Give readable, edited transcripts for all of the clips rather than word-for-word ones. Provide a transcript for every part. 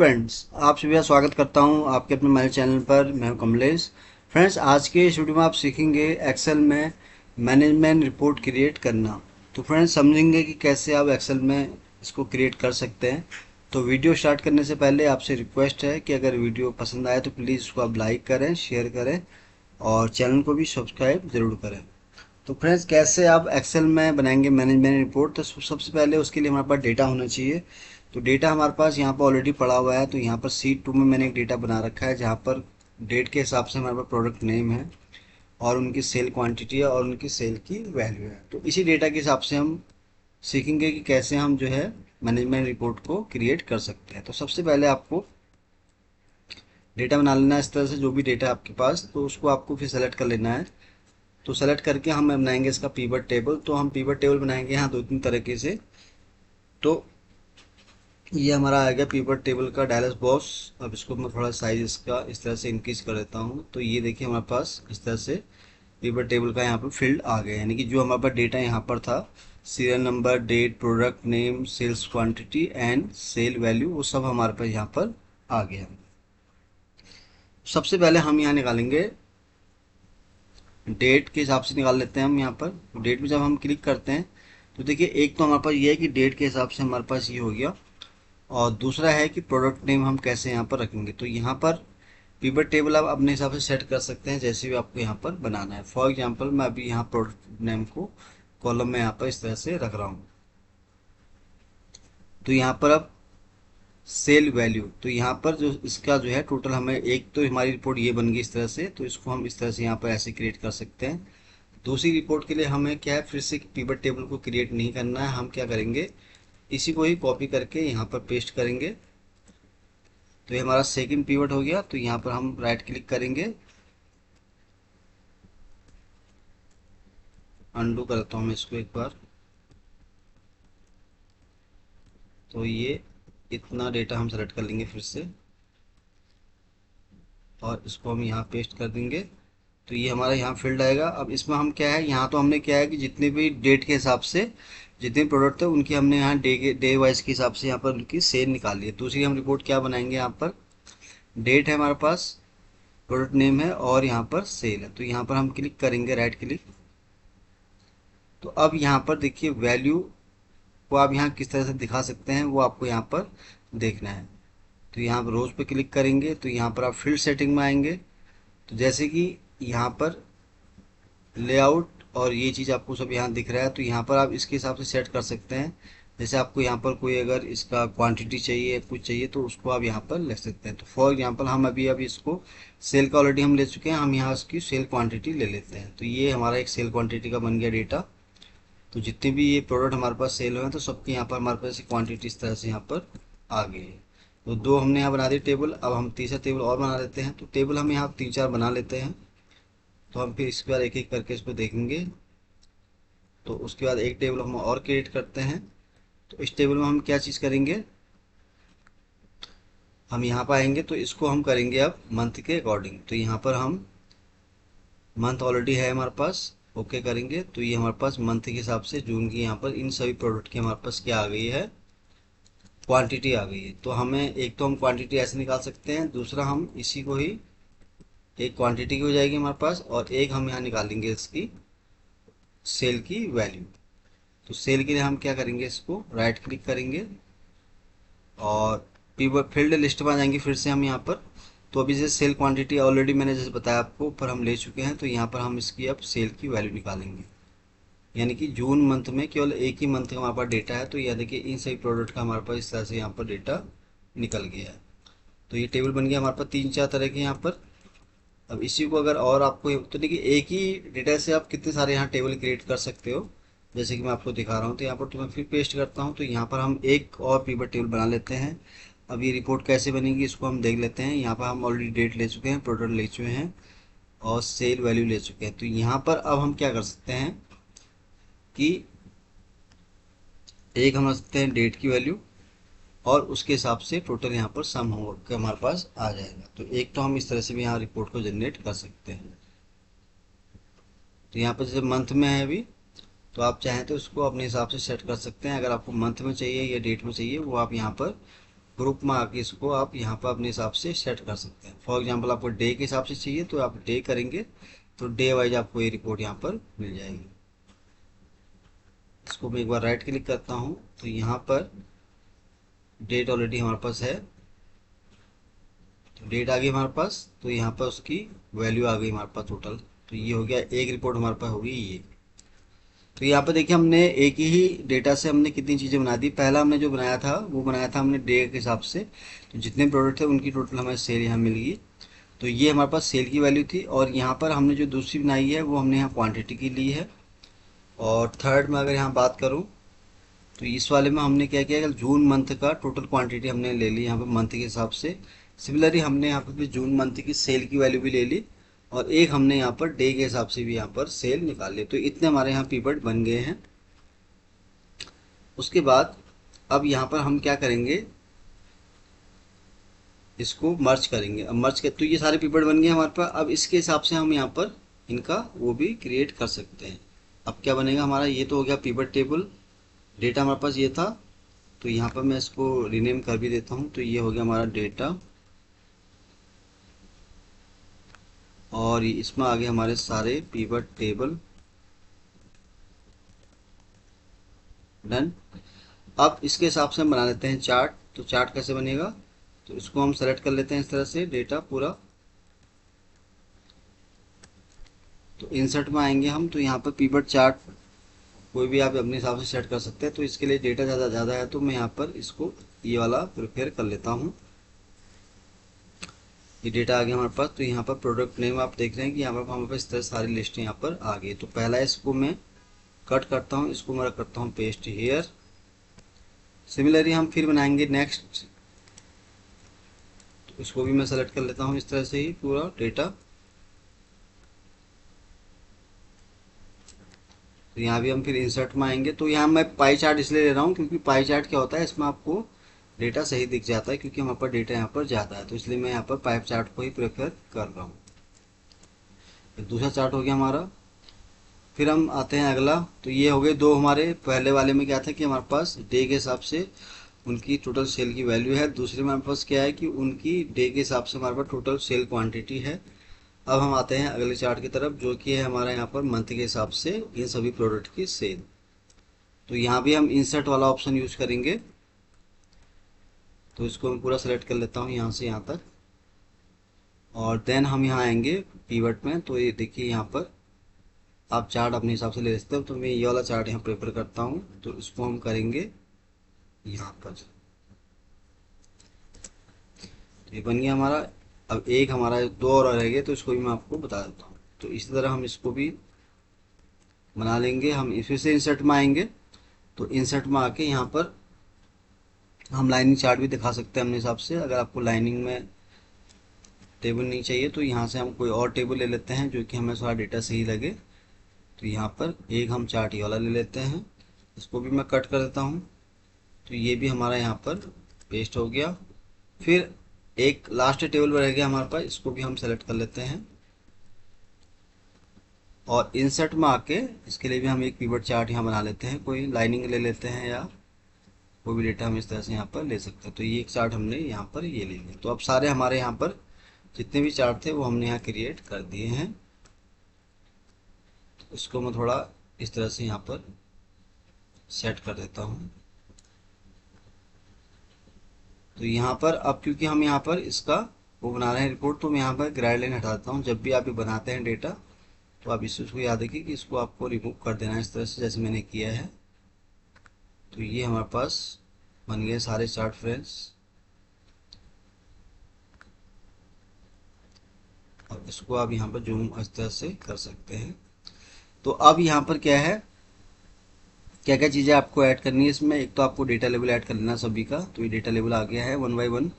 Friends, आप सभी का स्वागत करता हूं आपके अपने मेरे चैनल पर। मैं हूं कमलेश। फ्रेंड्स, आज के इस वीडियो में आप सीखेंगे एक्सेल में मैनेजमेंट रिपोर्ट क्रिएट करना। तो फ्रेंड्स, समझेंगे कि कैसे आप एक्सेल में इसको क्रिएट कर सकते हैं। तो वीडियो स्टार्ट करने से पहले आपसे रिक्वेस्ट है कि अगर वीडियो पसंद आए तो प्लीज़ उसको आप लाइक करें, शेयर करें और चैनल को भी सब्सक्राइब ज़रूर करें। तो फ्रेंड्स, कैसे आप एक्सेल में बनाएंगे मैनेजमेंट रिपोर्ट। तो सबसे पहले उसके लिए हमारे पास डेटा होना चाहिए। तो डेटा हमारे पास यहाँ पर ऑलरेडी पड़ा हुआ है। तो यहाँ पर सीट 2 में मैंने एक डेटा बना रखा है जहाँ पर डेट के हिसाब से हमारे पास प्रोडक्ट नेम है और उनकी सेल क्वांटिटी है और उनकी सेल की वैल्यू है। तो इसी डेटा के हिसाब से हम सीखेंगे कि कैसे हम जो है मैनेजमेंट रिपोर्ट को क्रिएट कर सकते हैं। तो सबसे पहले आपको डेटा बना लेना है इस तरह से, जो भी डेटा आपके पास, तो उसको आपको फिर सेलेक्ट कर लेना है। तो सेलेक्ट करके हम बनाएंगे इसका पीवट टेबल। तो हम पीवट टेबल बनाएंगे यहाँ 2-3 तरीके से। तो ये हमारा आएगा पीवट टेबल का डायलॉग बॉक्स। अब इसको मैं थोड़ा साइज इसका इस तरह से इंक्रीज कर देता हूँ। तो ये देखिए हमारे पास इस तरह से पीवट टेबल का यहाँ पर फील्ड आ गया, यानी कि जो हमारे पास डेटा यहाँ पर था, serial number, date, product name, sales quantity and sale value, वो सब हमारे पास यहाँ पर आ गया। सबसे पहले हम यहाँ निकालेंगे डेट के हिसाब से, निकाल लेते हैं हम यहाँ पर। डेट में जब हम क्लिक करते हैं तो देखिए, एक तो हमारे पास ये है कि डेट के हिसाब से हमारे पास ये हो गया, और दूसरा है कि प्रोडक्ट नेम हम कैसे यहाँ पर रखेंगे। तो यहाँ पर पिवट टेबल आप अपने हिसाब से सेट कर सकते हैं जैसे भी आपको यहाँ पर बनाना है। फॉर एग्जांपल मैं अभी यहाँ प्रोडक्ट नेम को कॉलम में यहाँ पर इस तरह से रख रहा हूँ। तो यहाँ पर अब सेल वैल्यू, तो यहाँ पर जो इसका जो है टोटल, हमें एक तो हमारी रिपोर्ट ये बन गई इस तरह से, तो इसको हम इस तरह से यहाँ पर ऐसे क्रिएट कर सकते हैं। दूसरी रिपोर्ट के लिए हमें क्या है, फिर से पिवट टेबल को क्रिएट नहीं करना है। हम क्या करेंगे, इसी को ही कॉपी करके यहाँ पर पेस्ट करेंगे। तो ये हमारा सेकंड पिवट हो गया। तो यहाँ पर हम राइट क्लिक करेंगे, अंडू करता हूँ मैं इसको एक बार। तो ये इतना डेटा हम सेलेक्ट कर लेंगे फिर से, और इसको हम यहाँ पेस्ट कर देंगे। तो ये हमारा यहाँ फील्ड आएगा। अब इसमें हम क्या है, यहाँ तो हमने क्या है कि जितने भी डेट के हिसाब से जितने प्रोडक्ट थे उनकी हमने यहाँ डे वाइज के हिसाब से यहाँ पर उनकी सेल निकाली है। दूसरी हम रिपोर्ट क्या बनाएंगे, यहाँ पर डेट है हमारे पास, प्रोडक्ट नेम है और यहाँ पर सेल है। तो यहाँ पर हम क्लिक करेंगे, राइट क्लिक। तो अब यहाँ पर देखिए वैल्यू को आप यहाँ किस तरह से दिखा सकते हैं वो आपको यहाँ पर देखना है। तो यहाँ पर रोज पे क्लिक करेंगे, तो यहाँ पर आप फील्ड सेटिंग में आएंगे। तो जैसे कि यहाँ पर लेआउट और ये चीज़ आपको सब यहाँ दिख रहा है, तो यहाँ पर आप इसके हिसाब से सेट कर सकते हैं। जैसे आपको यहाँ पर कोई अगर इसका क्वांटिटी चाहिए, कुछ चाहिए, तो उसको आप यहाँ पर लिख सकते हैं। तो फॉर एग्जांपल हम अभी इसको सेल का ऑलरेडी हम ले चुके हैं, हम यहाँ उसकी सेल क्वांटिटी ले लेते हैं। तो ये हमारा एक सेल क्वांटिटी का बन गया डेटा। तो जितने भी ये प्रोडक्ट हमारे पास सेल हुए हैं, तो सबके यहाँ पर हमारे पास क्वांटिटी इस तरह से यहाँ पर आ गई है। तो दो हमने यहाँ बना दी टेबल। अब हम तीसरा टेबल और बना लेते हैं। तो टेबल हम यहाँ 3-4 बना लेते हैं। तो हम फिर इसके बाद एक एक करके इसको देखेंगे। तो उसके बाद एक टेबल हम और क्रिएट करते हैं। तो इस टेबल में हम क्या चीज़ करेंगे, हम यहाँ पर आएंगे तो इसको हम करेंगे अब मंथ के अकॉर्डिंग। तो यहाँ पर हम मंथ ऑलरेडी है हमारे पास, ओके करेंगे। तो ये हमारे पास मंथ के हिसाब से जून की यहाँ पर इन सभी प्रोडक्ट की हमारे पास क्या आ गई है, क्वांटिटी आ गई है। तो हमें एक तो हम क्वांटिटी ऐसे निकाल सकते हैं, दूसरा हम इसी को ही एक क्वांटिटी की हो जाएगी हमारे पास, और एक हम यहाँ निकालेंगे इसकी सेल की वैल्यू। तो सेल के लिए हम क्या करेंगे, इसको राइट क्लिक करेंगे और पीवट फील्ड लिस्ट में आ जाएंगे फिर से हम यहाँ पर। तो अभी जैसे सेल क्वांटिटी ऑलरेडी मैंने जैसे बताया आपको ऊपर हम ले चुके हैं, तो यहाँ पर हम इसकी अब सेल की वैल्यू निकालेंगे। यानी कि जून मंथ में केवल एक ही मंथ का हमारे पास डेटा है। तो यह देखिए इन सभी प्रोडक्ट का हमारे पास इस तरह से यहाँ पर डेटा निकल गया है। तो ये टेबल बन गया हमारे पास 3-4 तरह के यहाँ पर। अब इसी को अगर और आपको, तो देखिए एक ही डेटा से आप कितने सारे यहाँ टेबल क्रिएट कर सकते हो, जैसे कि मैं आपको दिखा रहा हूँ। तो यहाँ पर तो मैं फिर पेस्ट करता हूँ। तो यहाँ पर हम एक और पिवट टेबल बना लेते हैं। अब ये रिपोर्ट कैसे बनेगी इसको हम देख लेते हैं। यहाँ पर हम ऑलरेडी डेट ले चुके हैं, प्रोडक्ट ले चुके हैं और सेल वैल्यू ले चुके हैं। तो यहाँ पर अब हम क्या कर सकते हैं कि एक हम रख सकते हैं डेट की वैल्यू, और उसके हिसाब से टोटल यहाँ पर सम हो के हमारे पास आ जाएगा। तो एक तो हम इस तरह से भी यहाँ रिपोर्ट को जनरेट कर सकते हैं। तो यहाँ पर जैसे मंथ में है अभी, तो आप चाहें तो उसको अपने हिसाब से सेट कर सकते हैं। अगर आपको मंथ में चाहिए या डेट में चाहिए वो आप यहाँ पर ग्रुप में आके इसको आप यहाँ पर अपने हिसाब से सेट कर सकते हैं। फॉर एग्जांपल आपको डे के हिसाब से चाहिए तो आप डे करेंगे तो डे वाइज आपको ये रिपोर्ट यहाँ पर मिल जाएगी। इसको मैं एक बार राइट क्लिक करता हूँ तो यहाँ पर डेट ऑलरेडी हमारे पास है, तो डेट आ गई हमारे पास, तो यहाँ पर उसकी वैल्यू आ गई हमारे पास टोटल। तो ये हो गया, एक रिपोर्ट हमारे पास होगी ये। तो यहाँ पर देखिए हमने एक ही डेटा से हमने कितनी चीज़ें बना दी। पहला हमने जो बनाया था वो बनाया था हमने डे के हिसाब से, तो जितने प्रोडक्ट थे उनकी टोटल हमें सेल यहाँ मिल गई। तो ये हमारे पास सेल की वैल्यू थी। और यहाँ पर हमने जो दूसरी बनाई है वो हमने यहाँ क्वांटिटी की ली है। और थर्ड में अगर यहाँ बात करूँ तो इस वाले में हमने क्या किया, जून मंथ का टोटल क्वांटिटी हमने ले ली यहाँ पर मंथ के हिसाब से। सिमिलरली हमने यहाँ पर भी जून मंथ की सेल की वैल्यू भी ले ली और एक हमने यहाँ पर डे के हिसाब से भी यहाँ पर सेल निकाल ली। तो इतने हमारे यहाँ पिवट बन गए हैं। उसके बाद अब यहाँ पर हम क्या करेंगे, इसको मर्ज करेंगे। अब मर्ज कर तो ये सारे पिवट बन गए हमारे पास। अब इसके हिसाब से हम यहाँ पर इनका वो भी क्रिएट कर सकते हैं। अब क्या बनेगा हमारा, ये तो हो गया पिवट टेबल, डेटा हमारे पास ये था। तो यहाँ पर मैं इसको रीनेम कर भी देता हूँ। तो ये हो गया हमारा डेटा और इसमें आगे हमारे सारे पिवट टेबल डन। अब इसके हिसाब से हम बना लेते हैं चार्ट। तो चार्ट कैसे बनेगा, तो इसको हम सेलेक्ट कर लेते हैं इस तरह से डेटा पूरा। तो इंसर्ट में आएंगे हम, तो यहाँ पर पिवट चार्ट कोई भी आप अपने हिसाब से सेट कर सकते हैं। तो इसके लिए डेटा ज़्यादा है तो मैं यहाँ पर इसको ये वाला प्रिपेयर कर लेता हूँ। ये डेटा आ गया हमारे पास। तो यहाँ पर प्रोडक्ट नेम आप देख रहे हैं कि यहाँ पर हमारे पास इस तरह सारी लिस्ट यहाँ पर आ गई। तो पहला इसको मैं कट करता हूँ, इसको मैं करता हूँ पेस्ट हेयर। सिमिलरली हम फिर बनाएंगे नेक्स्ट, तो इसको भी मैं सेलेक्ट कर लेता हूँ इस तरह से ही पूरा डेटा। तो यहाँ भी हम फिर इंसर्ट में आएंगे। तो यहाँ मैं पाई चार्ट इसलिए ले रहा हूँ क्योंकि पाई चार्ट क्या होता है, इसमें आपको डेटा सही दिख जाता है क्योंकि हमारे पास डेटा यहाँ पर ज़्यादा है। तो इसलिए मैं यहाँ पर पाइप चार्ट को ही प्रेफर कर रहा हूँ। दूसरा चार्ट हो गया हमारा। फिर हम आते हैं अगला। तो ये हो गए दो हमारे। पहले वाले में क्या था कि हमारे पास डे के हिसाब से उनकी टोटल सेल की वैल्यू है। दूसरे में हमारे पास क्या है कि उनकी डे के हिसाब से हमारे पास टोटल सेल क्वांटिटी है। अब हम आते हैं अगले चार्ट की तरफ जो कि है हमारा यहाँ पर मंथ के हिसाब से इन सभी प्रोडक्ट की सेल। तो यहाँ भी हम इंसर्ट वाला ऑप्शन यूज करेंगे। तो इसको मैं पूरा सेलेक्ट कर लेता हूँ यहाँ से यहाँ तक। और देन हम यहाँ आएंगे पीवट में। तो ये देखिए यहाँ पर आप चार्ट अपने हिसाब से ले सकते हो। तो मैं ये वाला चार्ट यहाँ प्रेफर करता हूँ। तो इसको हम करेंगे यहाँ पर। तो ये बन गया हमारा। अब एक हमारा दो और रह गए तो इसको भी मैं आपको बता देता हूँ। तो इसी तरह हम इसको भी बना लेंगे। हम फिर से इंसर्ट में आएंगे। तो इंसर्ट में आके यहाँ पर हम लाइनिंग चार्ट भी दिखा सकते हैं अपने हिसाब से। अगर आपको लाइनिंग में टेबल नहीं चाहिए तो यहाँ से हम कोई और टेबल ले लेते हैं जो कि हमें सारा डेटा सही लगे। तो यहाँ पर एक हम चार्ट ये वाला ले लेते हैं, इसको भी मैं कट कर देता हूँ। तो ये भी हमारा यहाँ पर पेस्ट हो गया। फिर एक लास्ट टेबल रह गया हमारे पास, इसको भी हम सेलेक्ट कर लेते हैं और इंसर्ट में आके इसके लिए भी हम एक पिवट चार्ट यहाँ बना लेते हैं। कोई लाइनिंग ले लेते हैं या कोई भी डेटा हम इस तरह से यहाँ पर ले सकते हैं। तो ये एक चार्ट हमने यहाँ पर ये ले लिया। तो अब सारे हमारे यहाँ पर जितने भी चार्ट थे वो हमने यहाँ क्रिएट कर दिए हैं। तो इसको मैं थोड़ा इस तरह से यहाँ पर सेट कर देता हूँ। तो यहाँ पर अब क्योंकि हम यहाँ पर इसका वो बना रहे हैं रिपोर्ट, तो मैं यहाँ पर ग्राइड लाइन हटा देता हूँ। जब भी आप ये बनाते हैं डेटा तो आप इसको याद रखिए कि इसको आपको रिमूव कर देना है इस तरह से जैसे मैंने किया है। तो ये हमारे पास बन गए सारे चार्ट फ्रेंड्स। और इसको आप यहाँ पर जूम इस तरह से कर सकते हैं। तो अब यहाँ पर क्या है, क्या क्या चीज़ें आपको ऐड करनी है इसमें। एक तो आपको डेटा लेवल ऐड कर लेना सभी का। तो ये डेटा लेवल आ गया है 1 बाय 1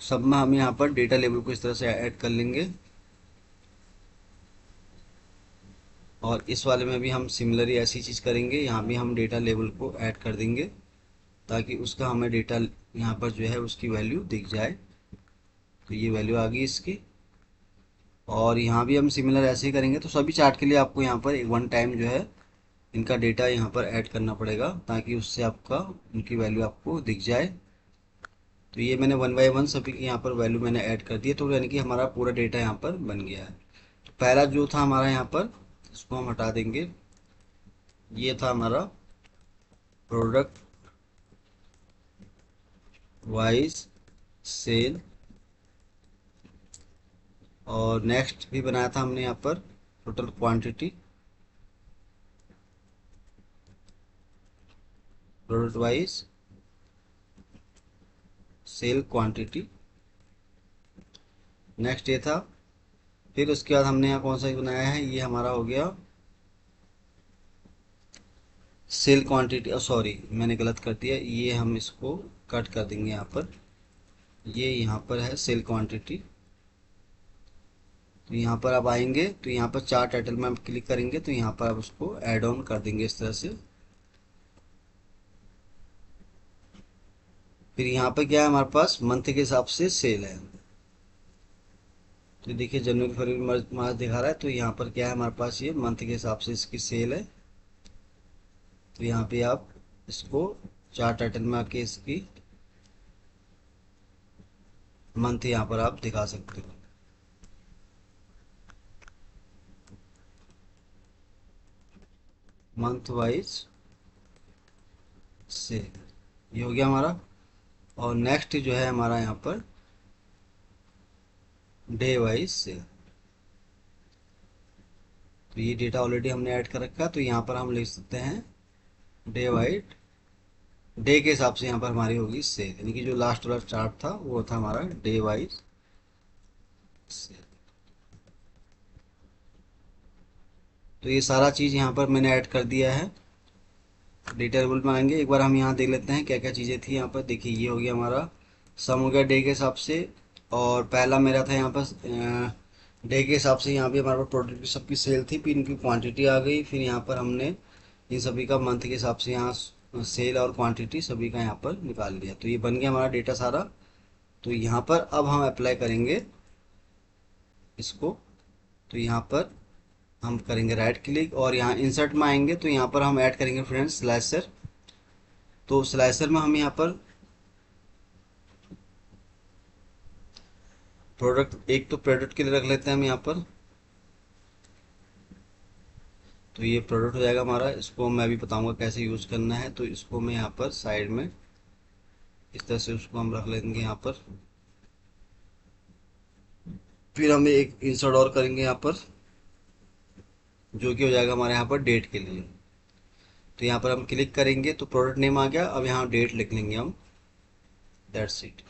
सब में। हम यहाँ पर डेटा लेवल को इस तरह से ऐड कर लेंगे। और इस वाले में भी हम सिमिलरली ऐसी चीज़ करेंगे। यहाँ भी हम डेटा लेवल को ऐड कर देंगे ताकि उसका हमें डेटा यहाँ पर जो है उसकी वैल्यू दिख जाए। तो ये वैल्यू आ गई इसकी। और यहाँ भी हम सिमिलर ऐसे ही करेंगे। तो सभी चार्ट के लिए आपको यहाँ पर एक वन टाइम जो है इनका डेटा यहाँ पर ऐड करना पड़ेगा ताकि उससे आपका उनकी वैल्यू आपको दिख जाए। तो ये मैंने वन बाय वन सभी की यहाँ पर वैल्यू मैंने ऐड कर दी है, तो यानी कि हमारा पूरा डेटा यहाँ पर बन गया है। तो पहला जो था हमारा यहाँ पर, इसको हम हटा देंगे। ये था हमारा प्रोडक्ट वाइज सेल, और नेक्स्ट भी बनाया था हमने यहाँ पर total quantity, product wise sale quantity. Next ये था। फिर उसके बाद हमने यहाँ कौन सा बनाया है, ये हमारा हो गया सेल क्वांटिटी। सॉरी, मैंने गलत कर दिया, ये हम इसको कट कर देंगे यहाँ पर। ये यहाँ पर है सेल क्वांटिटी। तो यहाँ पर आप आएंगे तो यहाँ पर चार्ट टाइटल में आप क्लिक करेंगे, तो यहाँ पर आप उसको ऐड ऑन कर देंगे इस तरह से। फिर यहाँ पर क्या है, हमारे पास मंथ के हिसाब से सेल है। तो देखिए जनवरी फरवरी मार्च दिखा रहा है, तो यहाँ पर क्या है, हमारे पास ये मंथ के हिसाब से इसकी सेल है। तो यहाँ पे आप इसको चार्ट टाइटल में आके इसकी मंथ यहाँ पर आप दिखा सकते हो। मंथ वाइज सेल, ये हो गया हमारा। और नेक्स्ट जो है हमारा यहाँ पर डे वाइज सेल। तो ये डेटा ऑलरेडी हमने ऐड कर रखा है, तो यहाँ पर हम लिख सकते हैं डे वाइज, डे के हिसाब से यहाँ पर हमारी होगी सेल, यानी कि जो लास्ट वाला चार्ट था वो था हमारा डे वाइज सेल। तो ये सारा चीज़ यहाँ पर मैंने ऐड कर दिया है। डेटा टेबल में आएंगे, एक बार हम यहाँ देख लेते हैं क्या क्या चीज़ें थी यहाँ पर। देखिए ये हो गया हमारा सम हो गया डे के हिसाब से, और पहला मेरा था यहाँ पर डे के हिसाब से यहाँ पे हमारे पास प्रोडक्ट की सबकी सेल थी, फिर इनकी क्वांटिटी आ गई। फिर यहाँ पर हमने इन सभी का मंथ के हिसाब से यहाँ सेल और क्वांटिटी सभी का यहाँ पर निकाल लिया। तो ये बन गया हमारा डेटा सारा। तो यहाँ पर अब हम अप्लाई करेंगे इसको। तो यहाँ पर हम करेंगे राइट क्लिक और यहाँ इंसर्ट में आएंगे, तो यहाँ पर हम ऐड करेंगे फ्रेंड्स स्लाइसर। तो स्लाइसर में हम यहाँ पर प्रोडक्ट, एक तो प्रोडक्ट के लिए रख लेते हैं हम यहाँ पर। तो ये प्रोडक्ट हो जाएगा हमारा, इसको मैं भी बताऊंगा कैसे यूज़ करना है। तो इसको मैं यहाँ पर साइड में इस तरह से उसको हम रख लेंगे यहाँ पर। फिर हम एक इंसर्ट और करेंगे यहाँ पर, जो कि हो जाएगा हमारे यहाँ पर डेट के लिए। तो यहाँ पर हम क्लिक करेंगे तो प्रोडक्ट नेम आ गया। अब यहाँ डेट लिख लेंगे हम, दैट्स इट।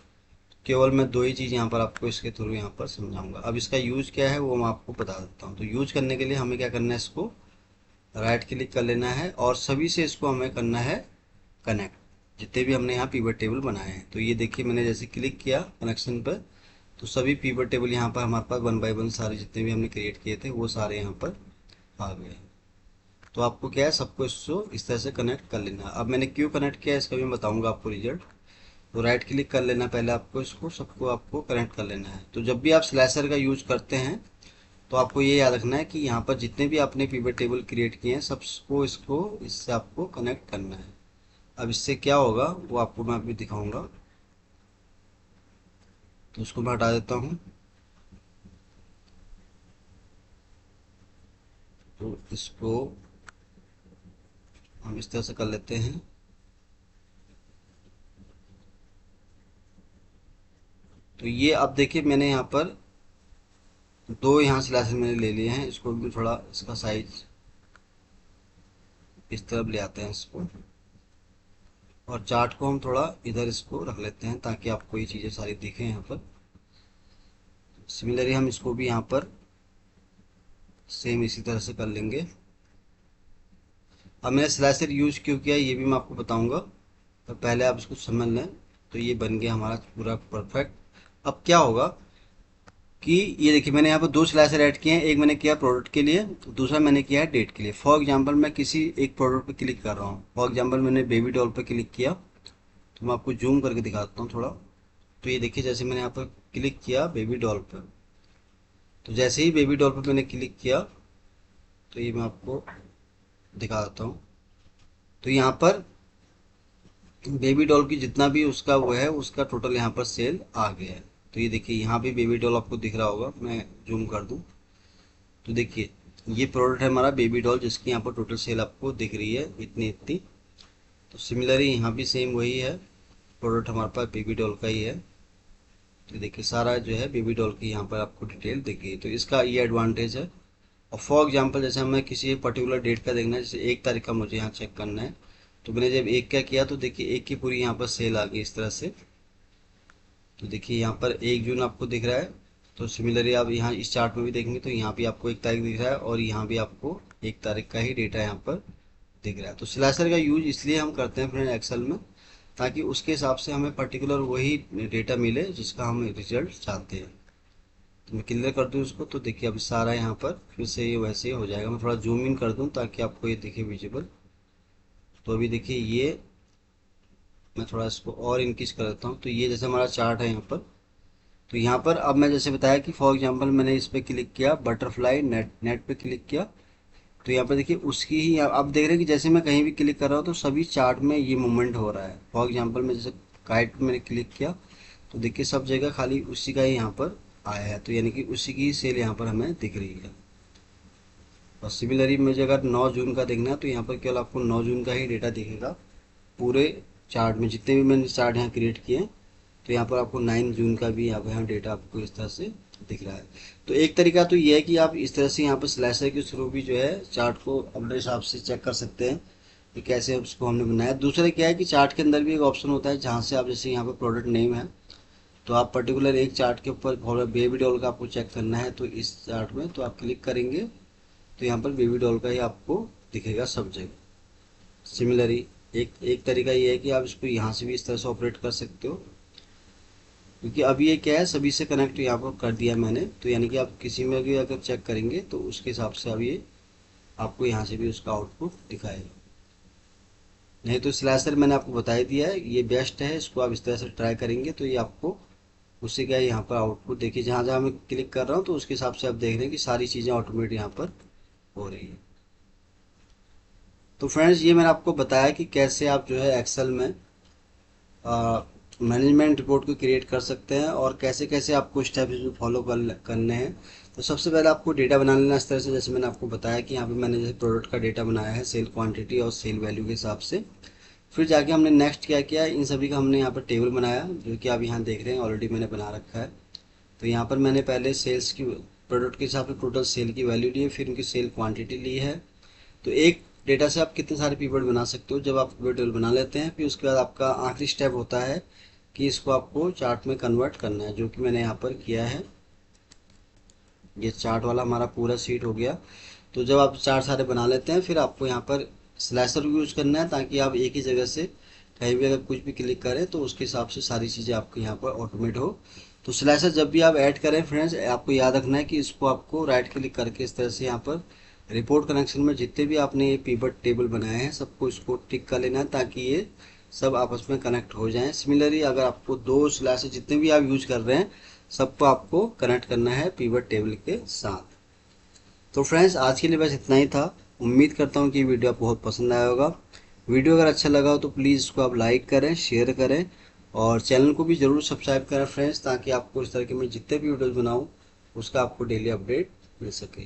केवल मैं दो ही चीज़ यहाँ पर आपको इसके थ्रू यहाँ पर समझाऊंगा। अब इसका यूज क्या है वो मैं आपको बता देता हूँ। तो यूज करने के लिए हमें क्या करना है, इसको राइट क्लिक कर लेना है और सभी से इसको हमें करना है कनेक्ट, जितने भी हमने यहाँ पीवट टेबल बनाए हैं। तो ये देखिए मैंने जैसे क्लिक किया कनेक्शन पर, तो सभी पीवट टेबल यहाँ पर हमारे पास वन बाय वन सारे जितने भी हमने क्रिएट किए थे वो सारे यहाँ पर आ गए। तो आपको क्या है, सबको इसको इस तरह से कनेक्ट कर लेना। अब मैंने क्यों कनेक्ट किया इसका भी बताऊंगा आपको रिजल्ट। तो राइट क्लिक कर लेना पहले आपको, इसको सबको आपको कनेक्ट कर लेना है। तो जब भी आप स्लैशर का यूज करते हैं तो आपको ये याद रखना है कि यहाँ पर जितने भी आपने पिवट टेबल क्रिएट किए हैं सबको इसको इससे आपको कनेक्ट करना है। अब इससे क्या होगा वो आपको मैं अभी दिखाऊंगा। तो उसको मैं हटा देता हूँ। तो इसको हम इस तरह से कर लेते हैं। तो ये अब देखिए मैंने यहाँ पर दो यहाँ स्लाइसेस मैंने ले लिए हैं। इसको भी थोड़ा इसका साइज इस तरफ ले आते हैं इसको, और चार्ट को हम थोड़ा इधर इसको रख लेते हैं ताकि आपको ये चीज़ें सारी दिखें यहाँ पर। सिमिलरली हम इसको भी यहाँ पर सेम इसी तरह से कर लेंगे। अब मैंने स्लाइसर यूज क्यों किया ये भी मैं आपको बताऊंगा, तो पहले आप इसको समझ लें। तो ये बन गया हमारा पूरा परफेक्ट। अब क्या होगा कि ये देखिए मैंने यहाँ पर दो स्लाइसर ऐड किए हैं, एक मैंने किया प्रोडक्ट के लिए, तो दूसरा मैंने किया है डेट के लिए। फॉर एग्जांपल मैं किसी एक प्रोडक्ट पर क्लिक कर रहा हूँ। फॉर एग्जांपल मैंने बेबी डॉल पर क्लिक किया, तो मैं आपको जूम करके दिखाता हूँ थोड़ा। तो ये देखिए जैसे मैंने यहाँ पर क्लिक किया बेबी डॉल पर, तो जैसे ही बेबी डॉल पर मैंने क्लिक किया, तो ये मैं आपको दिखा देता हूँ। तो यहाँ पर बेबी डॉल की जितना भी उसका वो है उसका टोटल यहाँ पर सेल आ गया है। तो ये देखिए यहाँ भी बेबी डॉल आपको दिख रहा होगा, मैं जूम कर दूँ तो देखिए ये प्रोडक्ट है हमारा बेबी डॉल, जिसकी यहाँ पर टोटल सेल आपको दिख रही है इतनी इतनी। तो सिमिलरली यहाँ भी सेम वही है, प्रोडक्ट हमारे पास बेबी डॉल का ही है। तो देखिए सारा जो है बेबी डॉल की यहाँ पर आपको डिटेल दिख गई। तो इसका ये एडवांटेज है। और फॉर एग्जांपल जैसे हमें किसी पर्टिकुलर डेट का देखना है, जैसे 1 तारीख का मुझे यहाँ चेक करना है, तो मैंने जब 1 का किया तो देखिए 1 की पूरी यहाँ पर सेल आ गई इस तरह से। तो देखिए यहाँ पर 1 जून आपको दिख रहा है। तो सिमिलरली आप यहाँ इस चार्ट में भी देखेंगे तो यहाँ भी आपको 1 तारीख दिख रहा है और यहाँ भी आपको 1 तारीख का ही डेटा यहाँ पर दिख रहा है। तो स्लाइसर का यूज इसलिए हम करते हैं फ्रेंड एक्सेल में, ताकि उसके हिसाब से हमें पर्टिकुलर वही डेटा मिले जिसका हम रिजल्ट चाहते हैं। तो मैं क्लियर कर दूं इसको, तो देखिए अभी सारा यहाँ पर फिर से ये वैसे ही हो जाएगा। मैं थोड़ा जूम इन कर दूं ताकि आपको ये दिखे विजिबल। तो अभी देखिए ये मैं थोड़ा इसको और इंक्रीज कर देता हूँ। तो ये जैसे हमारा चार्ट है यहाँ पर, तो यहाँ पर अब मैं जैसे बताया कि फॉर एग्जांपल मैंने इस पर क्लिक किया, बटरफ्लाई नेट नेट पे क्लिक किया, तो यहाँ पर देखिए उसकी ही आप देख रहे हैं कि जैसे मैं कहीं भी क्लिक कर रहा हूँ तो सभी चार्ट में ये मूवमेंट हो रहा है। फॉर एग्जांपल मैं जैसे काइट पे मैंने क्लिक किया तो देखिए सब जगह खाली उसी का ही यहाँ पर आया है। तो यानी कि उसी की सेल यहाँ पर हमें दिख रही है। और सिमिलरली मुझे अगर 9 जून का देखना है तो यहाँ पर केवल आपको 9 जून का ही डेटा दिखेगा पूरे चार्ट में, जितने भी मैंने चार्ट यहाँ क्रिएट किए हैं। तो यहाँ पर आपको 9 जून का भी यहाँ डेटा आपको इस तरह से दिख रहा है। तो एक तरीका तो ये है कि आप इस तरह से यहाँ पर स्लाइसर के थ्रू भी जो है चार्ट को अपने हिसाब से चेक कर सकते हैं कि कैसे उसको हमने बनाया। दूसरा क्या है कि चार्ट के अंदर भी एक ऑप्शन होता है जहाँ से आप जैसे यहाँ पर प्रोडक्ट नेम है, तो आप पर्टिकुलर एक चार्ट के ऊपर बेबी डॉल का आपको चेक करना है तो इस चार्ट में तो आप क्लिक करेंगे तो यहाँ पर बेबी डॉल का ही आपको दिखेगा सब जगह। सिमिलरली एक एक तरीका ये है कि आप इसको यहाँ से भी इस तरह से ऑपरेट कर सकते हो, क्योंकि अभी ये क्या है सभी से कनेक्ट यहाँ पर कर दिया मैंने। तो यानी कि आप किसी में भी अगर चेक करेंगे तो उसके हिसाब से अब ये आपको यहाँ से भी उसका आउटपुट दिखाएगा। नहीं तो स्लैशर मैंने आपको बता ही दिया है, ये बेस्ट है, इसको आप इस तरह से ट्राई करेंगे तो ये आपको उससे क्या है यहाँ पर आउटपुट देखिए जहाँ जहाँ मैं क्लिक कर रहा हूँ तो उसके हिसाब से आप देख रहे हैं कि सारी चीज़ें ऑटोमेटिक यहाँ पर हो रही है। तो फ्रेंड्स ये मैंने आपको बताया कि कैसे आप जो है एक्सेल में मैनेजमेंट रिपोर्ट को क्रिएट कर सकते हैं और कैसे कैसे आपको स्टेप्स इसमें फॉलो करने हैं। तो सबसे पहले आपको डेटा बना लेना इस तरह से, जैसे मैंने आपको बताया कि यहाँ पे मैंने जैसे प्रोडक्ट का डेटा बनाया है सेल क्वांटिटी और सेल वैल्यू के हिसाब से। फिर जाके हमने नेक्स्ट क्या किया, इन सभी का हमने यहाँ पर टेबल बनाया जो कि आप यहाँ देख रहे हैं ऑलरेडी मैंने बना रखा है। तो यहाँ पर मैंने पहले सेल्स की प्रोडक्ट के हिसाब से टोटल सेल की वैल्यू ली है, फिर उनकी सेल क्वांटिटी ली है। तो एक डेटा से आप कितने सारे पिवट बना सकते हो जब आप पिवट टेबल बना लेते हैं। फिर उसके बाद आपका आखिरी स्टेप होता है कि इसको आपको चार्ट में कन्वर्ट करना है, जो कि मैंने यहाँ पर किया है। ये चार्ट वाला हमारा पूरा सीट हो गया। तो जब आप चार्ट सारे बना लेते हैं फिर आपको यहाँ पर स्लैशर यूज करना है ताकि आप एक ही जगह से कहीं भी अगर कुछ भी क्लिक करें तो उसके हिसाब से सारी चीज़ें आपको यहाँ पर ऑटोमेट हो। तो स्लैशर जब भी आप ऐड करें फ्रेंड्स आपको याद रखना है कि इसको आपको राइट क्लिक करके इस तरह से यहाँ पर रिपोर्ट कनेक्शन में जितने भी आपने ये पिवट टेबल बनाए हैं सबको इसको टिक कर लेना है ताकि ये सब आपस में कनेक्ट हो जाएं। सिमिलरली अगर आपको दो स्लैशर जितने भी आप यूज कर रहे हैं सबको आपको कनेक्ट करना है पिवट टेबल के साथ। तो फ्रेंड्स आज के लिए बस इतना ही था। उम्मीद करता हूँ कि वीडियो आपको बहुत पसंद आया होगा। वीडियो अगर अच्छा लगा हो तो प्लीज़ इसको आप लाइक करें, शेयर करें और चैनल को भी ज़रूर सब्सक्राइब करें फ्रेंड्स, ताकि आपको इस तरह के मैं जितने भी वीडियोज़ बनाऊँ उसका आपको डेली अपडेट मिल सके।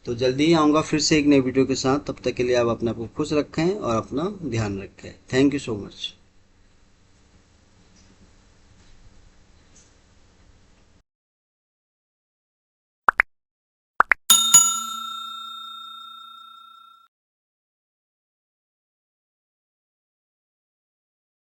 तो जल्दी ही आऊँगा फिर से एक नई वीडियो के साथ, तब तक के लिए आप अपने आप को खुश रखें और अपना ध्यान रखें। Thank you so much.